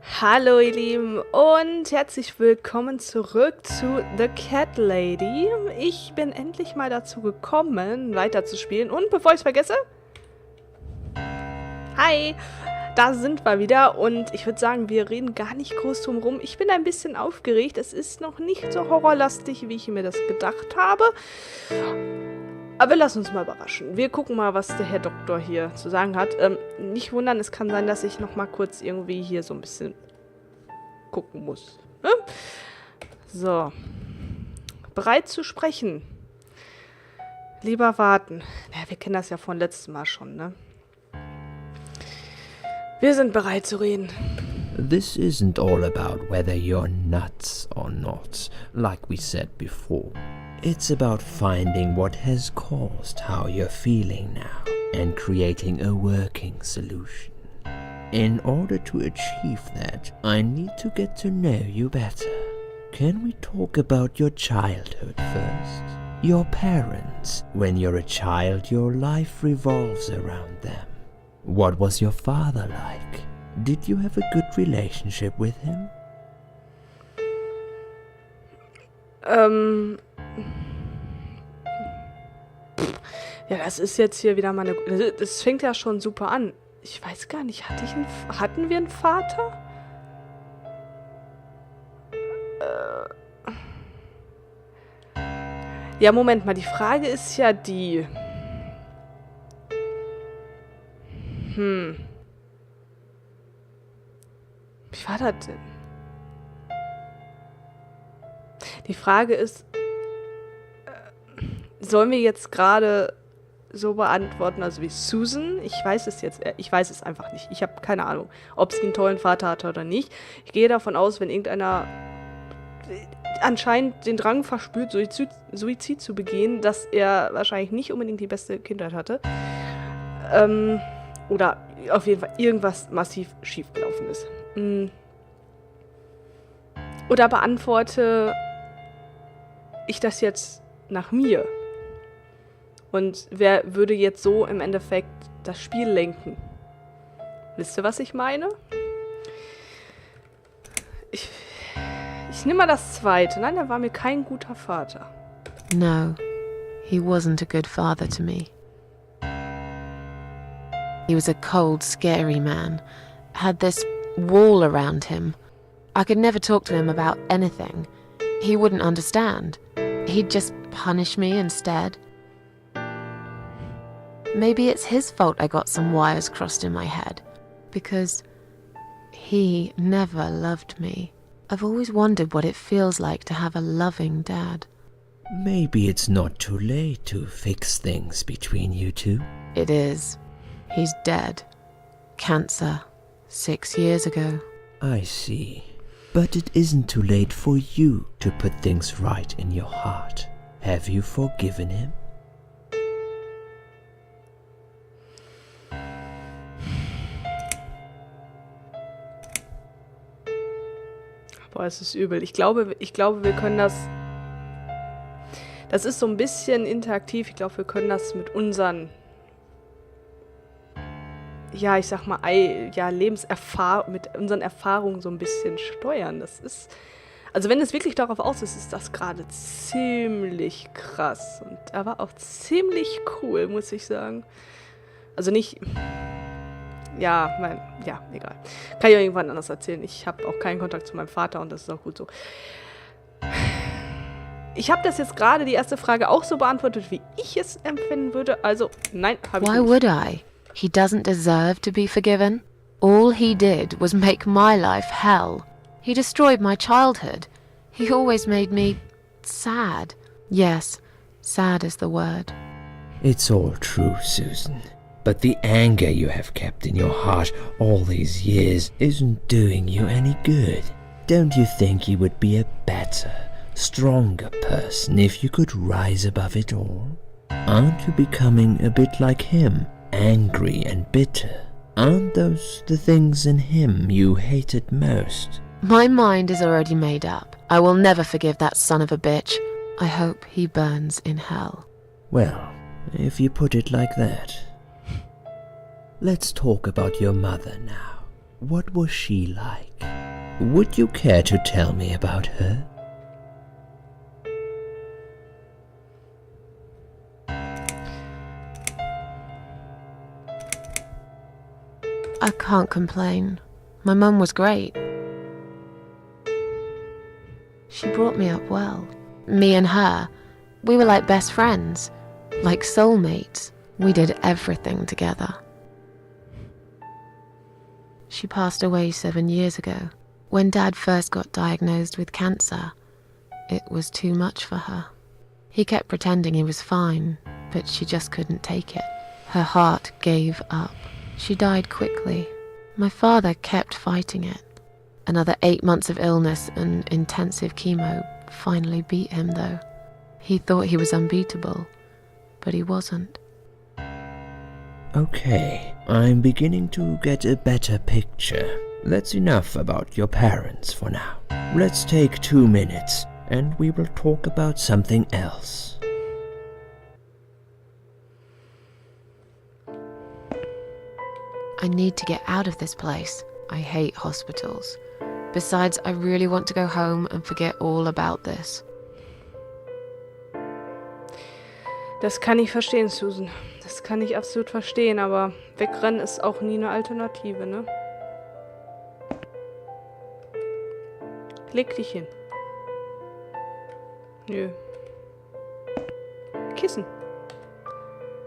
Hallo ihr Lieben und herzlich willkommen zurück zu The Cat Lady. Ich bin endlich mal dazu gekommen, weiterzuspielen. Und bevor ich es vergesse... Hi! Da sind wir wieder und ich würde sagen, wir reden gar nicht groß drum rum. Ich bin ein bisschen aufgeregt. Es ist noch nicht so horrorlastig, wie ich mir das gedacht habe. Aber lass uns mal überraschen. Wir gucken mal, was der Herr Doktor hier zu sagen hat. Nicht wundern, es kann sein, dass ich noch mal kurz irgendwie hier so ein bisschen gucken muss. Ne? So. Bereit zu sprechen. Lieber warten. Ja, wir kennen das ja von letztem Mal schon, ne? Wir sind bereit zu reden. This isn't all about whether you're nuts or not, like we said before. It's about finding what has caused how you're feeling now and creating a working solution. In order to achieve that, I need to get to know you better. Can we talk about your childhood first? Your parents. When you're a child, your life revolves around them. What was your father like? Did you have a good relationship with him? Ja, das ist jetzt hier wieder mal eine... Das fängt ja schon super an. Ich weiß gar nicht, hatten wir einen Vater? Ja, Moment mal, die Frage ist ja die... Wie war das denn? Die Frage ist, sollen wir jetzt gerade so beantworten, also wie Susan? Ich weiß es einfach nicht. Ich habe keine Ahnung, ob sie einen tollen Vater hatte oder nicht. Ich gehe davon aus, wenn irgendeiner anscheinend den Drang verspürt, Suizid zu begehen, dass er wahrscheinlich nicht unbedingt die beste Kindheit hatte. Oder auf jeden Fall irgendwas massiv schiefgelaufen ist. Oder beantworte ich das jetzt nach mir? Und wer würde jetzt so im Endeffekt das Spiel lenken? Wisst ihr, was ich meine? Ich nehme mal das zweite. Nein, er war mir kein guter Vater. No, he wasn't a good father to me. He was a cold, scary man. Had this wall around him. I could never talk to him about anything. He wouldn't understand. He'd just punish me instead. Maybe it's his fault I got some wires crossed in my head. Because he never loved me. I've always wondered what it feels like to have a loving dad. Maybe it's not too late to fix things between you two. It is. He's dead. Cancer. 6 years ago. I see. But it isn't too late for you to put things right in your heart. Have you forgiven him? Boah, es ist übel. Ich glaube, wir können das... Das ist so ein bisschen interaktiv. Ich glaube, wir können das mit unseren... Ja, ich sag mal, mit unseren Erfahrungen so ein bisschen steuern. Das ist... Also wenn es wirklich darauf aus ist das gerade ziemlich krass. Und er war auch ziemlich cool, muss ich sagen. Also nicht... Ja, egal. Kann ich auch irgendwann anders erzählen. Ich habe auch keinen Kontakt zu meinem Vater und das ist auch gut so. Ich habe das jetzt gerade, die erste Frage, auch so beantwortet, wie ich es empfinden würde. Also, nein, habe ich nicht. Why would I? He doesn't deserve to be forgiven. All he did was make my life hell. He destroyed my childhood. He always made me sad. Yes, sad is the word. It's all true, Susan. But the anger you have kept in your heart all these years isn't doing you any good. Don't you think you would be a better, stronger person if you could rise above it all? Aren't you becoming a bit like him, angry and bitter? Aren't those the things in him you hated most? My mind is already made up. I will never forgive that son of a bitch. I hope he burns in hell. Well, if you put it like that... Let's talk about your mother now. What was she like? Would you care to tell me about her? I can't complain. My mum was great. She brought me up well. Me and her, we were like best friends, like soulmates. We did everything together. She passed away 7 years ago. When Dad first got diagnosed with cancer, it was too much for her. He kept pretending he was fine, but she just couldn't take it. Her heart gave up. She died quickly. My father kept fighting it. Another 8 months of illness and intensive chemo finally beat him, though. He thought he was unbeatable, but he wasn't. Okay, I'm beginning to get a better picture. That's enough about your parents for now. Let's take 2 minutes, and we will talk about something else. I need to get out of this place. I hate hospitals. Besides, I really want to go home and forget all about this. Das kann ich verstehen, Susan. Das kann ich absolut verstehen, aber wegrennen ist auch nie eine Alternative, ne? Leg dich hin. Nö. Kissen.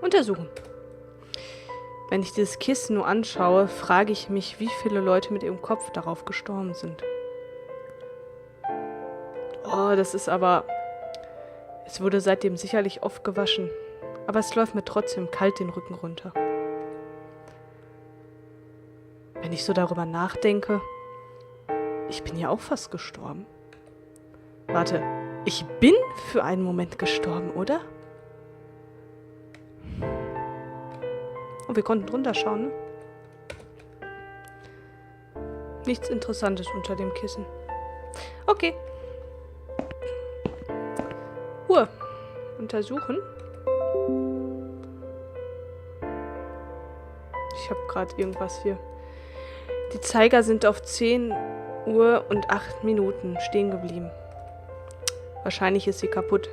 Untersuchen. Wenn ich dieses Kissen nur anschaue, frage ich mich, wie viele Leute mit ihrem Kopf darauf gestorben sind. Oh, das ist aber... Es wurde seitdem sicherlich oft gewaschen, aber es läuft mir trotzdem kalt den Rücken runter. Wenn ich so darüber nachdenke, ich bin ja auch fast gestorben. Warte, ich bin für einen Moment gestorben, oder? Oh, wir konnten drunter schauen, ne? Nichts Interessantes unter dem Kissen. Okay. Uhr. Untersuchen. Ich habe gerade irgendwas hier. Die Zeiger sind auf 10 Uhr und 8 Minuten stehen geblieben. Wahrscheinlich ist sie kaputt.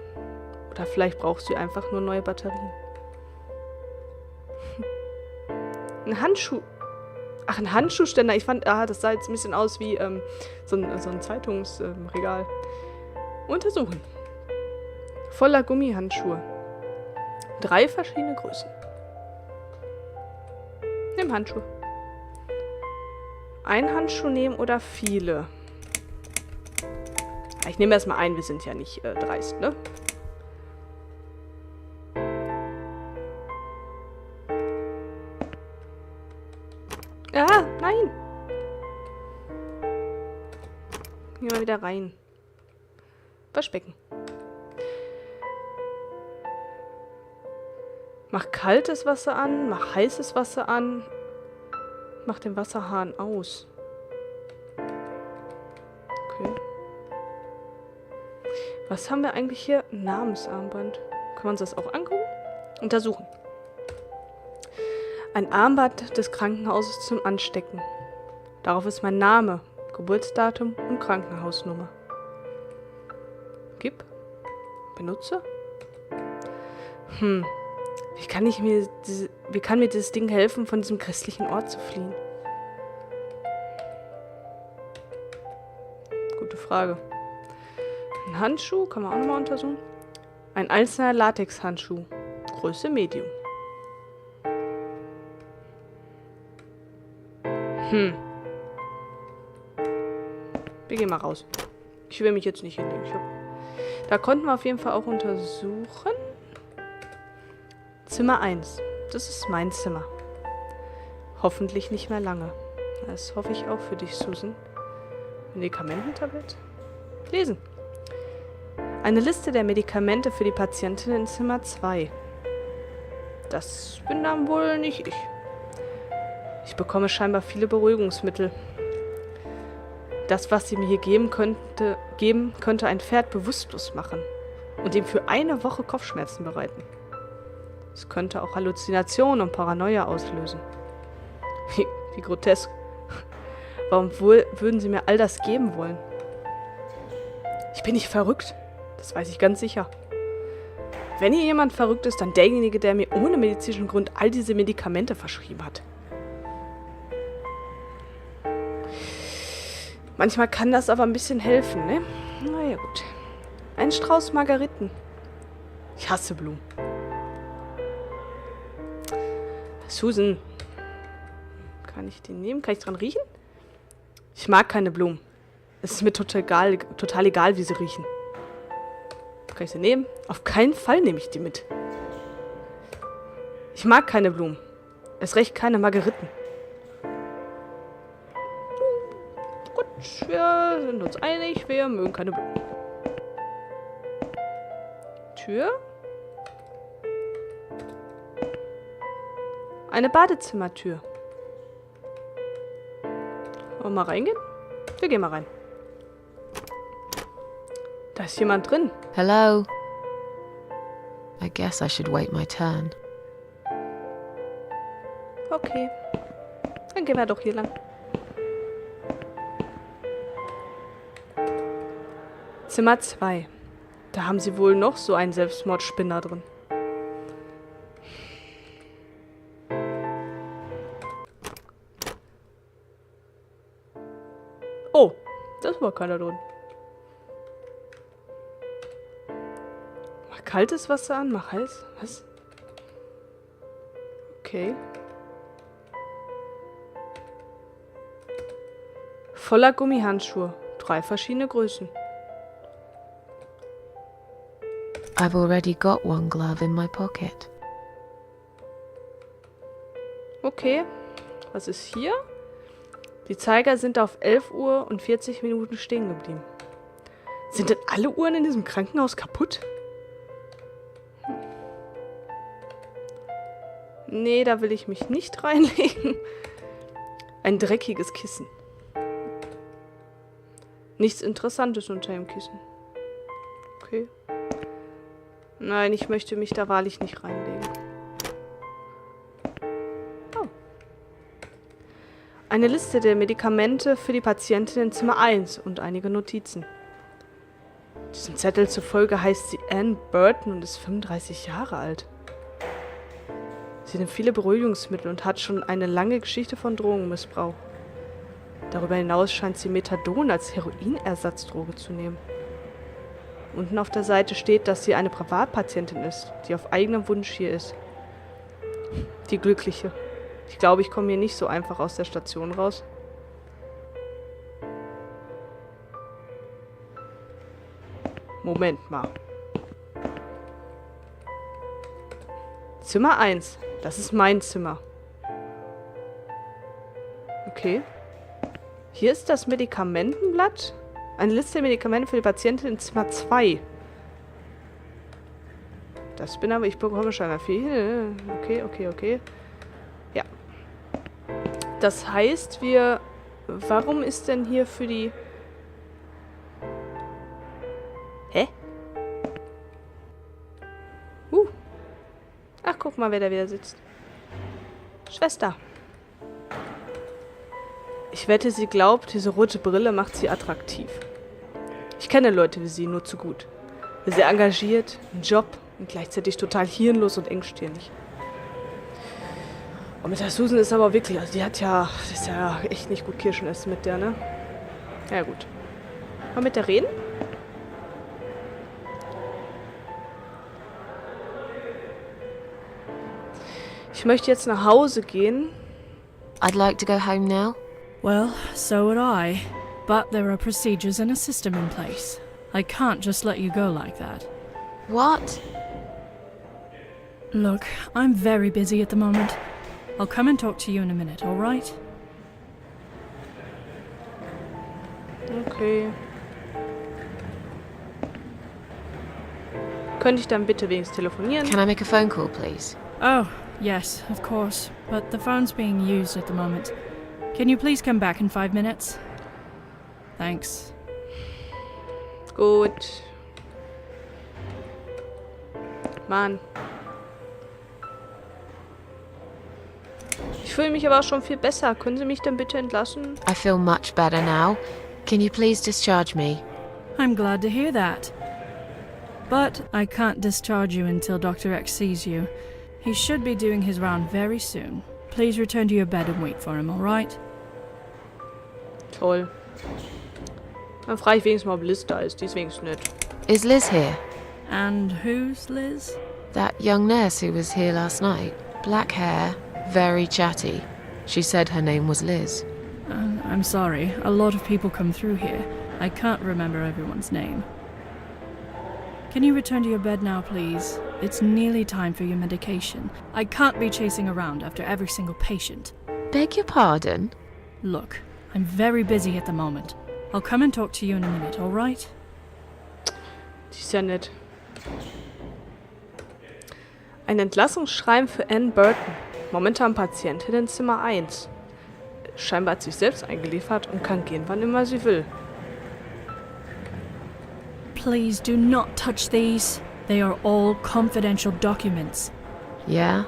Oder vielleicht brauchst du einfach nur neue Batterien. Ein Handschuh. Ach, ein Handschuhständer. Ich fand, das sah jetzt ein bisschen aus wie so ein Zeitungsregal. Untersuchen. Voller Gummihandschuhe. 3 verschiedene Größen. Nimm Handschuhe. Ein Handschuh nehmen oder viele? Ich nehme erstmal einen, wir sind ja nicht dreist, ne? Ah, nein! Gehen wir wieder rein. Waschbecken. Mach kaltes Wasser an, mach heißes Wasser an, mach den Wasserhahn aus. Okay. Was haben wir eigentlich hier? Ein Namensarmband. Können wir uns das auch angucken? Untersuchen. Ein Armband des Krankenhauses zum Anstecken. Darauf ist mein Name, Geburtsdatum und Krankenhausnummer. Gib. Benutze. Wie kann mir dieses Ding helfen, von diesem grässlichen Ort zu fliehen? Gute Frage. Ein Handschuh, kann man auch nochmal untersuchen. Ein einzelner Latexhandschuh. Größe Medium. Wir gehen mal raus. Ich will mich jetzt nicht hinlegen. Da konnten wir auf jeden Fall auch untersuchen. Zimmer 1. Das ist mein Zimmer. Hoffentlich nicht mehr lange. Das hoffe ich auch für dich, Susan. Medikamententablet. Lesen. Eine Liste der Medikamente für die Patientin in Zimmer 2. Das bin dann wohl nicht ich. Ich bekomme scheinbar viele Beruhigungsmittel. Das, was sie mir hier geben könnte ein Pferd bewusstlos machen und ihm für eine Woche Kopfschmerzen bereiten. Es könnte auch Halluzinationen und Paranoia auslösen. Wie grotesk. Warum würden sie mir all das geben wollen? Ich bin nicht verrückt. Das weiß ich ganz sicher. Wenn hier jemand verrückt ist, dann derjenige, der mir ohne medizinischen Grund all diese Medikamente verschrieben hat. Manchmal kann das aber ein bisschen helfen, ne? Naja, gut. Ein Strauß Margeriten. Ich hasse Blumen. Susan. Kann ich den nehmen? Kann ich dran riechen? Ich mag keine Blumen. Es ist mir total egal, wie sie riechen. Kann ich sie nehmen? Auf keinen Fall nehme ich die mit. Ich mag keine Blumen. Erst recht keine Margeriten. Gut, wir sind uns einig, wir mögen keine Blumen. Tür? Eine Badezimmertür. Wollen wir mal reingehen? Wir gehen mal rein. Da ist jemand drin. Hello? I guess I should wait my turn. Okay. Dann gehen wir doch hier lang. Zimmer 2. Da haben sie wohl noch so einen Selbstmordspinner drin. Oh, das war keiner drin. Mach kaltes Wasser an, mach heiß. Was? Okay. Voller Gummihandschuhe. 3 verschiedene Größen. I've already got one glove in my pocket. Okay. Was ist hier? Die Zeiger sind auf 11 Uhr und 40 Minuten stehen geblieben. Sind denn alle Uhren in diesem Krankenhaus kaputt? Nee, da will ich mich nicht reinlegen. Ein dreckiges Kissen. Nichts Interessantes unter dem Kissen. Okay. Nein, ich möchte mich da wahrlich nicht reinlegen. Oh. Eine Liste der Medikamente für die Patientin in Zimmer 1 und einige Notizen. Diesem Zettel zufolge heißt sie Ann Burton und ist 35 Jahre alt. Sie nimmt viele Beruhigungsmittel und hat schon eine lange Geschichte von Drogenmissbrauch. Darüber hinaus scheint sie Methadon als Heroinersatzdroge zu nehmen. Unten auf der Seite steht, dass sie eine Privatpatientin ist, die auf eigenem Wunsch hier ist. Die Glückliche. Ich glaube, ich komme hier nicht so einfach aus der Station raus. Moment mal. Zimmer 1. Das ist mein Zimmer. Okay. Hier ist das Medikamentenblatt. Eine Liste der Medikamente für die Patientin in Zimmer 2. Das bin aber, ich bekomme scheinbar viel. Okay. Ja. Das heißt, warum ist denn hier für die... Hä? Ach, guck mal, wer da wieder sitzt. Schwester. Ich wette, sie glaubt, diese rote Brille macht sie attraktiv. Ich kenne Leute wie sie nur zu gut. Sehr engagiert, einen Job und gleichzeitig total hirnlos und engstirnig. Und mit der Susan ist aber wirklich, also das ist ja echt nicht gut Kirschen essen mit der, ne? Ja gut. Mal mit der reden? Ich möchte jetzt nach Hause gehen. I'd like to go home now. Well, so would I. But there are procedures and a system in place. I can't just let you go like that. What? Look, I'm very busy at the moment. I'll come and talk to you in a minute, all right? Okay. Könnte ich dann bitte wenigstens telefonieren? Can I make a phone call, please? Oh, yes, of course. But the phone's being used at the moment. Can you please come back in 5 minutes? Thanks. Gut. Mann. Ich Ich fühle mich aber auch schon viel besser. Können Sie mich denn bitte entlassen? I feel much better now. Can you please discharge me? I'm glad to hear that. But I can't discharge you until Dr. X sees you. He should be doing his round very soon. Please return to your bed and wait for him, alright? Toll. Dann frage ich wenigstens mal, ob Liz da ist. Die ist wenigstens nett. Is Liz here? And who's Liz? That young nurse who was here last night. Black hair, very chatty. She said her name was Liz. I'm sorry. A lot of people come through here. I can't remember everyone's name. Can you return to your bed now, please? It's nearly time for your medication. I can't be chasing around after every single patient. Beg your pardon? Look, I'm very busy at the moment. I'll come and talk to you in a minute, alright? Die ist ja nett. Ein Entlassungsschreiben für Ann Burton. Momentan Patientin in Zimmer 1. Scheinbar hat sich selbst eingeliefert und kann gehen, wann immer sie will. Please do not touch these. They are all confidential documents. Yeah?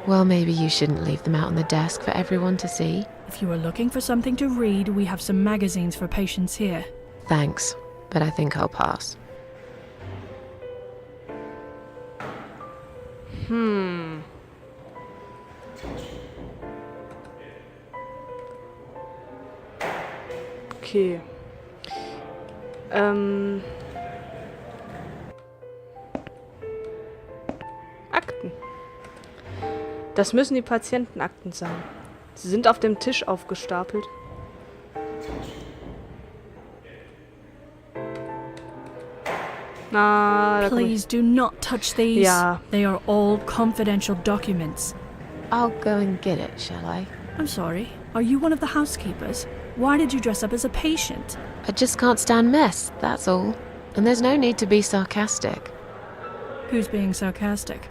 Well, maybe you shouldn't leave them out on the desk for everyone to see. If you are looking for something to read, we have some magazines for patients here. Thanks, but I think I'll pass. Okay. Akten. Das müssen die Patientenakten sein. Sie sind auf dem Tisch aufgestapelt. Na, da komm ich. Please do not touch these. Ja. They are all confidential documents. I'll go and get it, shall I? I'm sorry. Are you one of the housekeepers? Why did you dress up as a patient? I just can't stand mess, that's all. And there's no need to be sarcastic. Who's being sarcastic?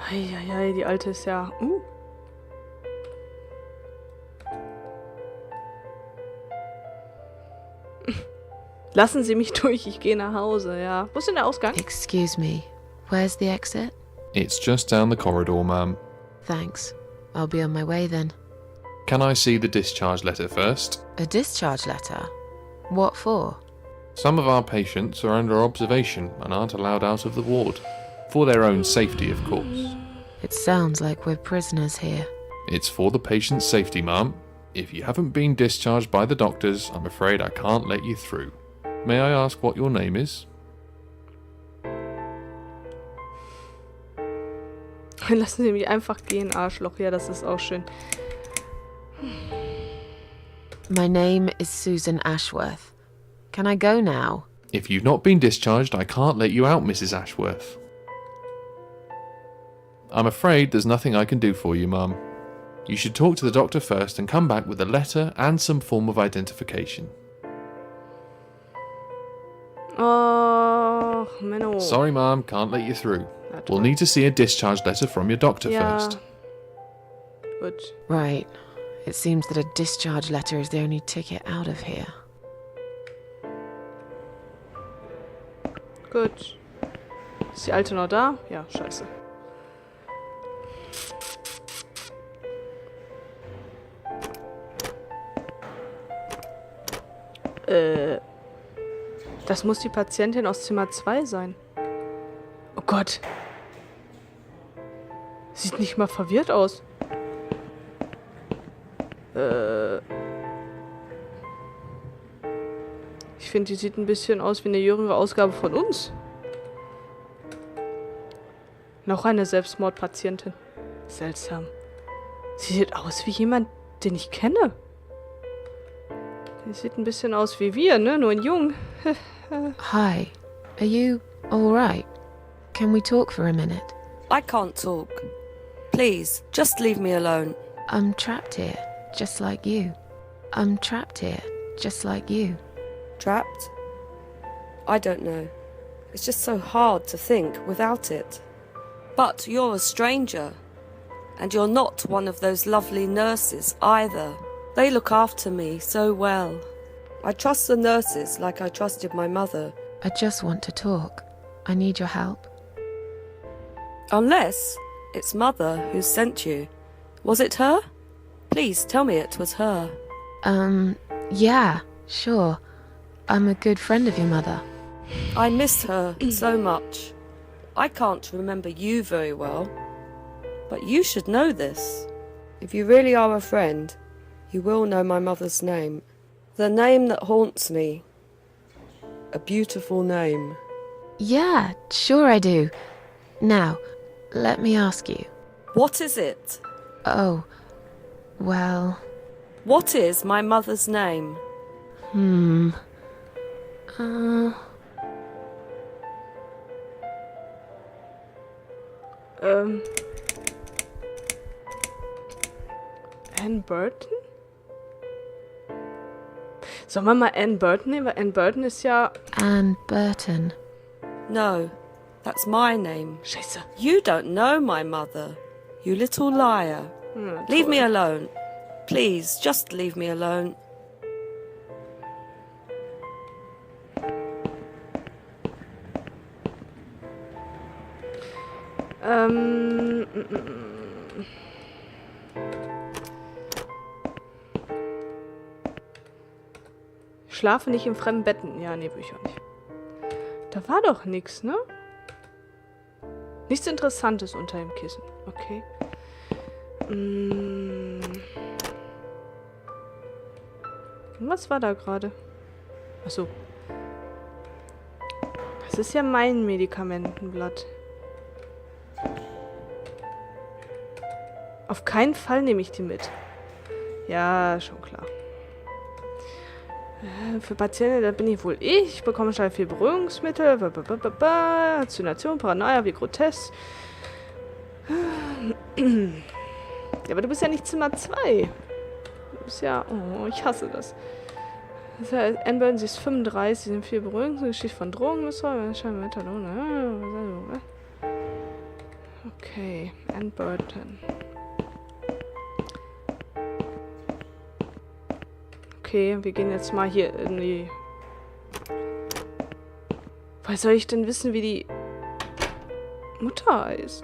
Eieiei, die alte ist ja... Lassen Sie mich durch, ich gehe nach Hause, ja. Wo ist denn der Ausgang? Excuse me, where's the exit? It's just down the corridor, ma'am. Thanks. I'll be on my way then. Can I see the discharge letter first? A discharge letter? What for? Some of our patients are under observation and aren't allowed out of the ward. For their own safety, of course. It sounds like we're prisoners here. It's for the patient's safety, ma'am. If you haven't been discharged by the doctors, I'm afraid I can't let you through. May I ask what your name is? Lassen Sie mich einfach gehen, Arschloch. Ja, das ist auch schön. My name is Susan Ashworth. Can I go now? If you've not been discharged, I can't let you out, Mrs. Ashworth. I'm afraid there's nothing I can do for you, ma'am. You should talk to the doctor first and come back with a letter and some form of identification. Oh, Menno. Sorry, ma'am, can't let you through. Na We'll toll. need to see a discharge letter from your doctor Ja. first. Gut. Right. It seems that a discharge letter is the only ticket out of here. Gut. Ist die Alte noch da? Ja, scheiße. Das muss die Patientin aus Zimmer 2 sein. Oh Gott. Sieht nicht mal verwirrt aus. Ich finde, die sieht ein bisschen aus wie eine jüngere Ausgabe von uns. Noch eine Selbstmordpatientin. Seltsam. Sie sieht aus wie jemand, den ich kenne. Die sieht ein bisschen aus wie wir, ne? Nur in jung. Hi. Are you alright? Can we talk for a minute? I can't talk. Please, just leave me alone. I'm trapped here, just like you. I'm trapped here, just like you. Trapped? I don't know. It's just so hard to think without it. But you're a stranger. And you're not one of those lovely nurses either. They look after me so well. I trust the nurses like I trusted my mother. I just want to talk. I need your help. Unless It's Mother who sent you. Was it her? Please tell me it was her. Yeah, sure. I'm a good friend of your mother. I miss her so much. I can't remember you very well. But you should know this. If you really are a friend, you will know my mother's name. The name that haunts me. A beautiful name. Yeah, sure I do. Now, let me ask you. What is it? Oh, well... What is my mother's name? Anne Burton? Sollen wir mal Anne Burton nehmen? Weil Anne Burton ist ja... Anne Burton. No, that's my name. Scheiße. You don't know my mother. You little liar. Leave me alone. Please, just leave me alone. Ich schlafe nicht in fremden Betten. Ja, nee, will ich auch nicht. Da war doch nichts, ne? Nichts Interessantes unter dem Kissen. Okay. Was war da gerade? Achso. Das ist ja mein Medikamentenblatt. Auf keinen Fall nehme ich die mit. Ja, schon klar. Für Patienten, da bin ich wohl ich. Ich bekomme schon viel Beruhigungsmittel. Halluzination, Paranoia, wie grotesk. Ja, aber du bist ja nicht Zimmer 2. Du bist ja... Oh, ich hasse das. Das heißt, Anne Burton, sie ist 35, sie sind viel Beruhigungsmittel, Geschichte von Drogenmissbrauch, scheinbar Metadon. Okay, Anne Burton. Okay, wir gehen jetzt mal hier in die... Woher soll ich denn wissen, wie die Mutter heißt?